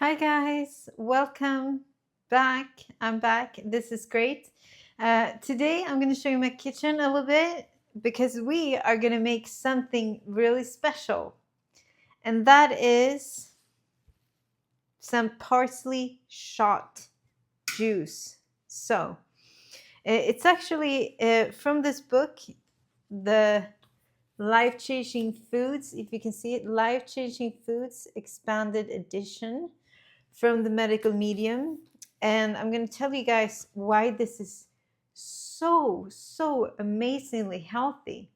Hi guys, welcome back. I'm back. This is great. Today I'm going to show you my kitchen a little bit because we are going to make something really special, and that is some parsley shot juice. So it's actually from this book, the Life Changing Foods. If you can see it, Life Changing Foods Expanded Edition from the medical medium. And I'm going to tell you guys why this is so amazingly healthy.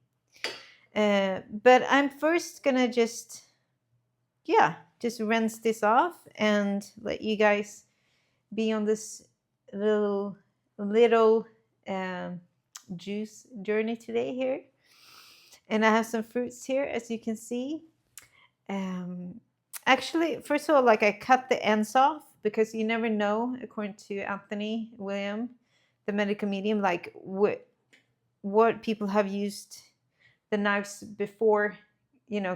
But I'm first going to just rinse this off and let you guys be on this little juice journey today here. And I have some fruits here, as you can see. Actually, first of all, I cut the ends off because you never know, according to Anthony William, the medical medium, what people have used the knives before,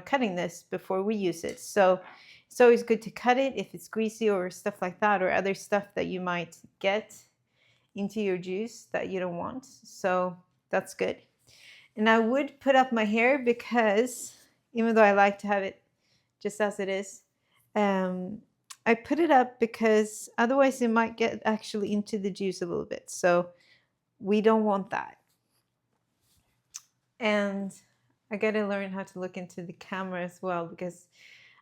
cutting this before we use it. So it's always good to cut it if it's greasy or stuff like that, or other stuff that you might get into your juice that you don't want. So that's good. And I would put up my hair because even though I like to have it just as it is, I put it up because otherwise it might get actually into the juice a little bit. So we don't want that. And I got to learn how to look into the camera as well because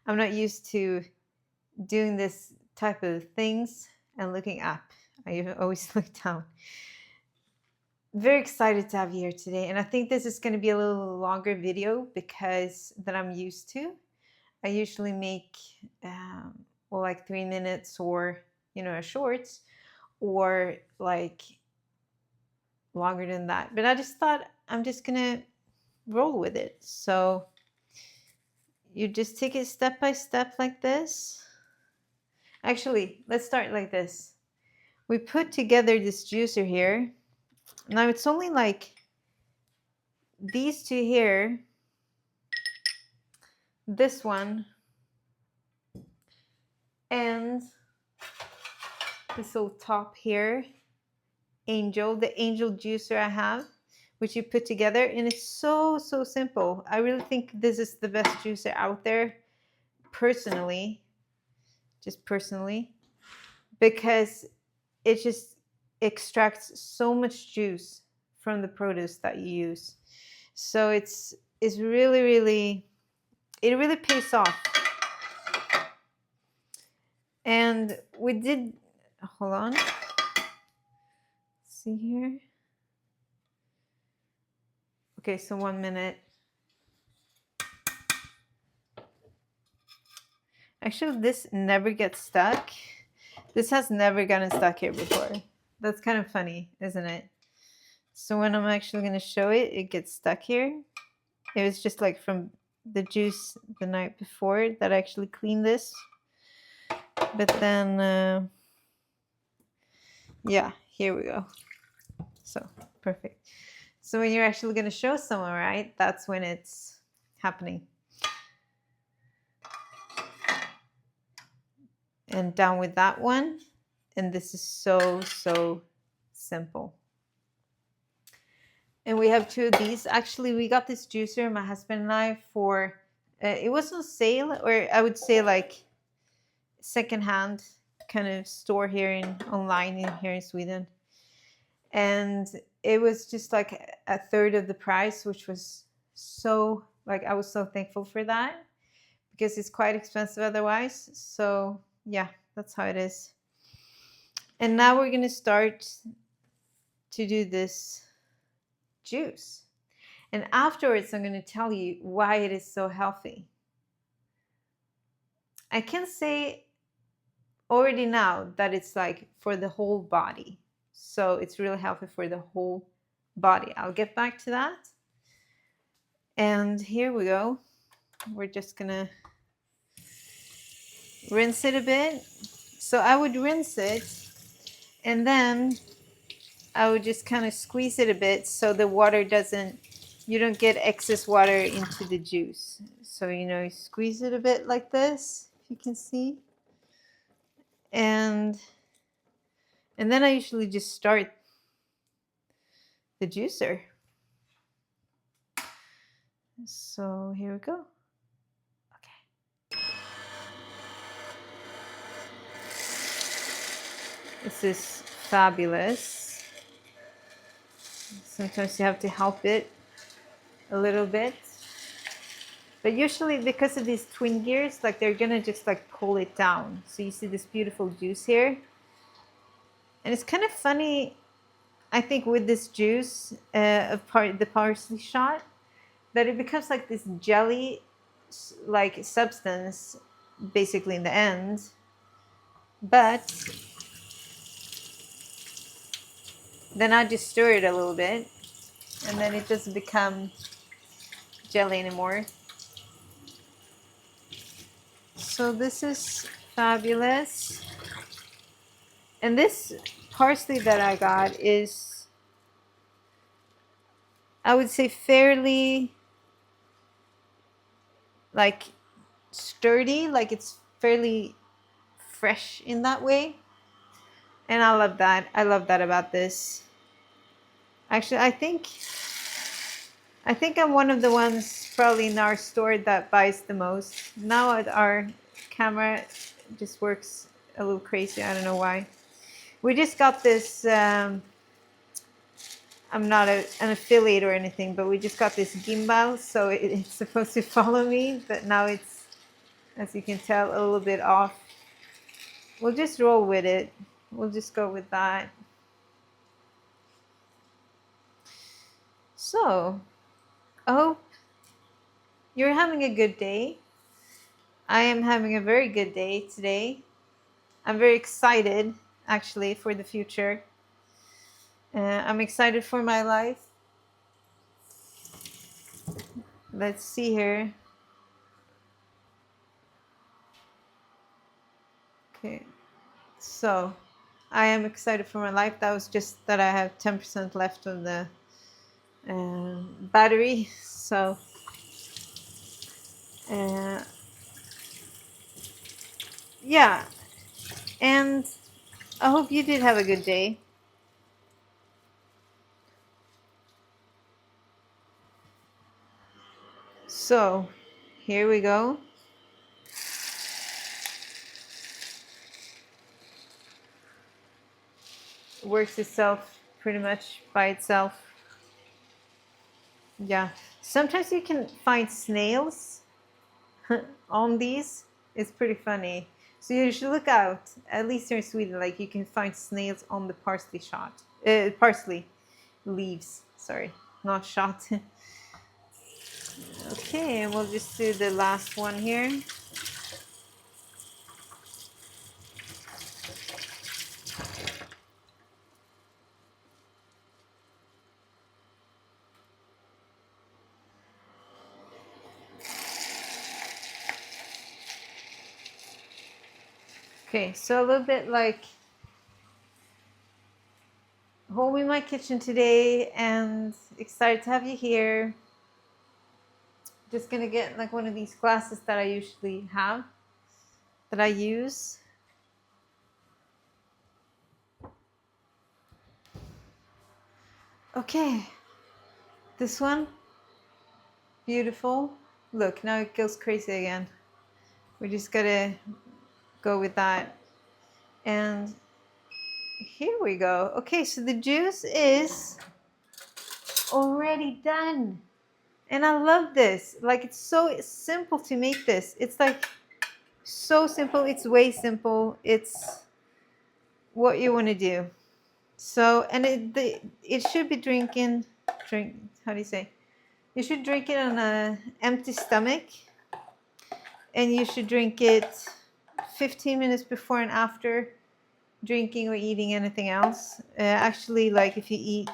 I'm not used to doing this type of things and looking up. I always look down. Very excited to have you here today. And I think this is going to be a little longer video because that I'm used to. I usually make 3 minutes or a shorts or longer than that. But I just thought I'm just gonna roll with it. So you just take it step by step like this. Actually, let's start like this. We put together this juicer here. Now it's only these two here, this one, and this little top here, the angel juicer I have, which you put together, and it's so simple. I really think this is the best juicer out there, personally, because it just extracts so much juice from the produce that you use. So it's really it really pays off. And we did, hold on, see here. Okay, so 1 minute. Actually, this never gets stuck. This has never gotten stuck here before. That's kind of funny, isn't it? So when I'm actually going to show it, it gets stuck here. It was just from the juice the night before that I actually cleaned this. But then, yeah, here we go. So, perfect. So when you're actually going to show someone, right, that's when it's happening. And down with that one. And this is so simple. And we have two of these. Actually, we got this juicer, my husband and I, for it was on sale, or I would say secondhand kind of store here online here in Sweden. And it was just a third of the price, which was so I was so thankful for that because it's quite expensive otherwise. So yeah, that's how it is. And now we're going to start to do this juice. And afterwards, I'm going to tell you why it is so healthy. I can say already now that it's for the whole body. So it's really healthy for the whole body. I'll get back to that. And here we go. We're just going to rinse it a bit. So I would rinse it and then I would just kind of squeeze it a bit so the water you don't get excess water into the juice. So, you squeeze it a bit like this, if you can see. And then I usually just start the juicer. So here we go. Okay. This is fabulous. Sometimes you have to help it a little bit. But usually because of these twin gears, like they're gonna just like pull it down. So you see this beautiful juice here. And it's kind of funny, I think, with this juice of the parsley shot, that it becomes like this jelly like substance basically in the end. But then I just stir it a little bit and then it doesn't become jelly anymore. So this is fabulous. And this parsley that I got is, I would say, fairly like sturdy, like it's fairly fresh in that way. And I love that. I love that about this. Actually, I think I'm one of the ones probably in our store that buys the most. Now our camera just works a little crazy. I don't know why. We just got this, I'm not an affiliate or anything, but we just got this gimbal, so it's supposed to follow me, but now it's, as you can tell, a little bit off. We'll just roll with it. We'll just go with that. So, I hope you're having a good day. I am having a very good day today. I'm very excited, actually, for the future. I'm excited for my life. Let's see here. Okay, so I am excited for my life. That was just that I have 10% left of the battery. So yeah, and I hope you did have a good day. So here we go. Works itself pretty much by itself. Yeah, sometimes you can find snails on these. It's pretty funny. So you should look out. At least here in Sweden, like you can find snails on the parsley shot. Parsley leaves. Sorry, not shot. Okay, and we'll just do the last one here. Okay, so a little bit like home in my kitchen today, and excited to have you here. Just gonna get like one of these glasses that I usually have, that I use. Okay, this one, beautiful. Look, now it goes crazy again. We just gotta go with that. And here we go. Okay, so the juice is already done. And I love this. Like, it's so simple to make this. It's like so simple. It's way simple. It's what you want to do. So, and it should be how do you say? You should drink it on an empty stomach. And you should drink it 15 minutes before and after drinking or eating anything else. Actually, like if you eat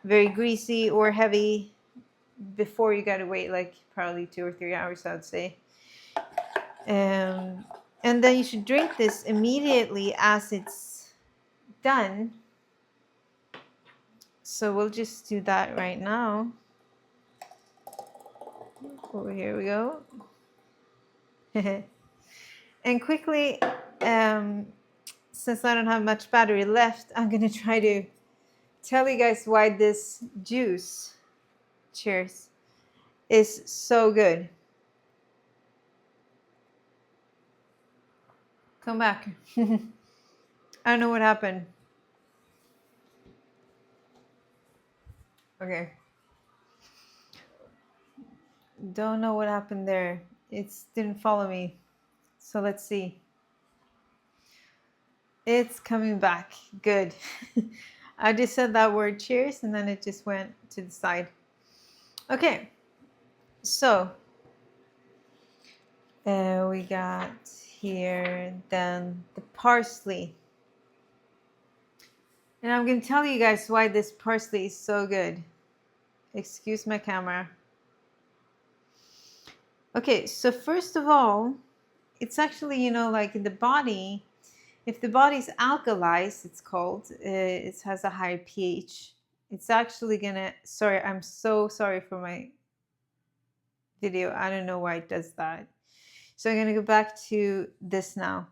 very greasy or heavy before, you gotta wait like probably 2 or 3 hours, I'd say. And then you should drink this immediately as it's done. So we'll just do that right now. Oh, here we go. And quickly, since I don't have much battery left, I'm gonna try to tell you guys why this juice, cheers, is so good. Come back. I don't know what happened. Okay. Don't know what happened there. It didn't follow me. So let's see. It's coming back. Good. I just said that word cheers and then it just went to the side. Okay. So we got here then the parsley. And I'm going to tell you guys why this parsley is so good. Excuse my camera. Okay, so first of all, it's actually, you know, like in the body, if the body's alkalized, it's called, it has a higher pH. It's actually gonna, sorry, I'm so sorry for my video. I don't know why it does that. So I'm gonna go back to this now.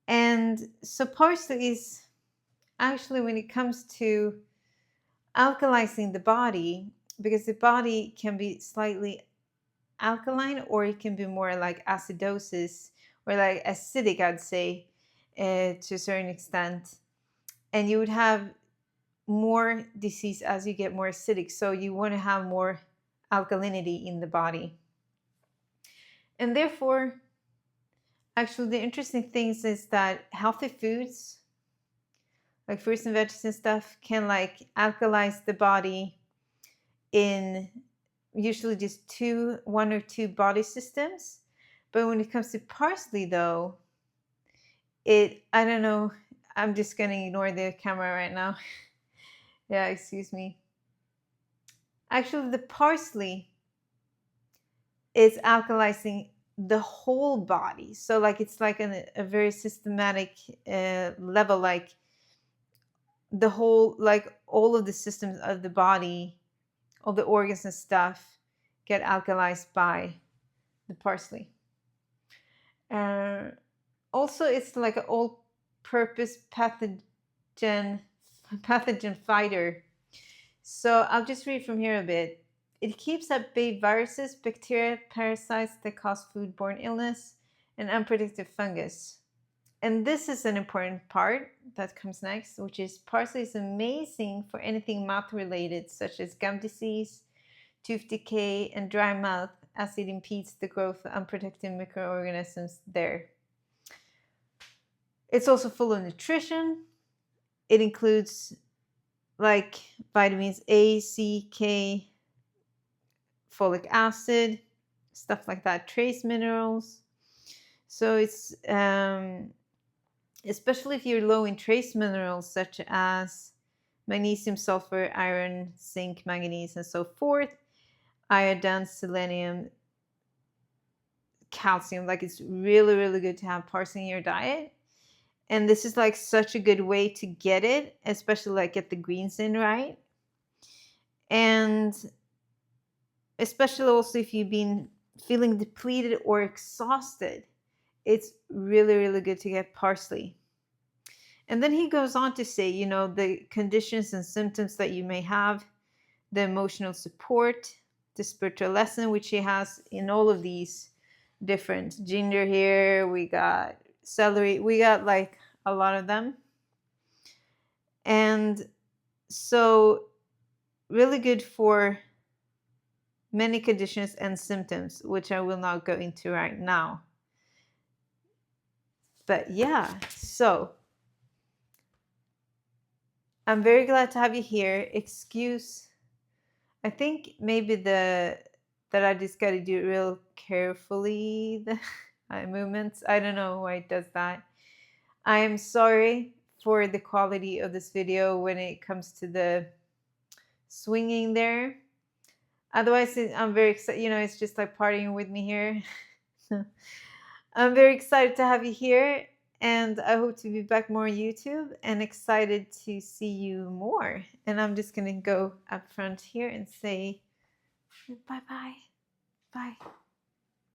And so parsley is actually, when it comes to alkalizing the body, because the body can be slightly alkaline or it can be more like acidosis or like acidic, I'd say, to a certain extent. And you would have more disease as you get more acidic. So you want to have more alkalinity in the body. And therefore, actually, the interesting things is that healthy foods, like fruits and veggies and stuff, can like alkalize the body in usually just one or two body systems. But when it comes to parsley, though, I don't know, I'm just going to ignore the camera right now. Yeah, excuse me. Actually, the parsley is alkalizing the whole body. So like it's like a very systematic level, like the whole, like all of the systems of the body, all the organs and stuff get alkalized by the parsley. Also, it's like an all-purpose pathogen fighter. So I'll just read from here a bit. It keeps at bay viruses, bacteria, parasites that cause foodborne illness, and unpredictable fungus. And this is an important part that comes next, which is parsley is amazing for anything mouth related, such as gum disease, tooth decay, and dry mouth, as it impedes the growth of unprotected microorganisms there. It's also full of nutrition. It includes like vitamins A, C, K, folic acid, stuff like that, trace minerals. So it's especially if you're low in trace minerals such as magnesium, sulfur, iron, zinc, manganese, and so forth, iodine, selenium, calcium. Like it's really, really good to have parsley in your diet. And this is like such a good way to get it, especially like get the greens in right. And especially also if you've been feeling depleted or exhausted, it's really, really good to get parsley. And then he goes on to say, you know, the conditions and symptoms that you may have, the emotional support, the spiritual lesson, which he has in all of these different ginger here. We got celery. We got like a lot of them. And so really good for many conditions and symptoms, which I will not go into right now. But yeah, so I'm very glad to have you here. Excuse, I think maybe that I just got to do it real carefully, the movements. I don't know why it does that. I am sorry for the quality of this video when it comes to the swinging there. Otherwise, I'm very excited. You know, it's just like partying with me here. I'm very excited to have you here, and I hope to be back more on YouTube and excited to see you more. And I'm just going to go up front here and say bye-bye. Bye.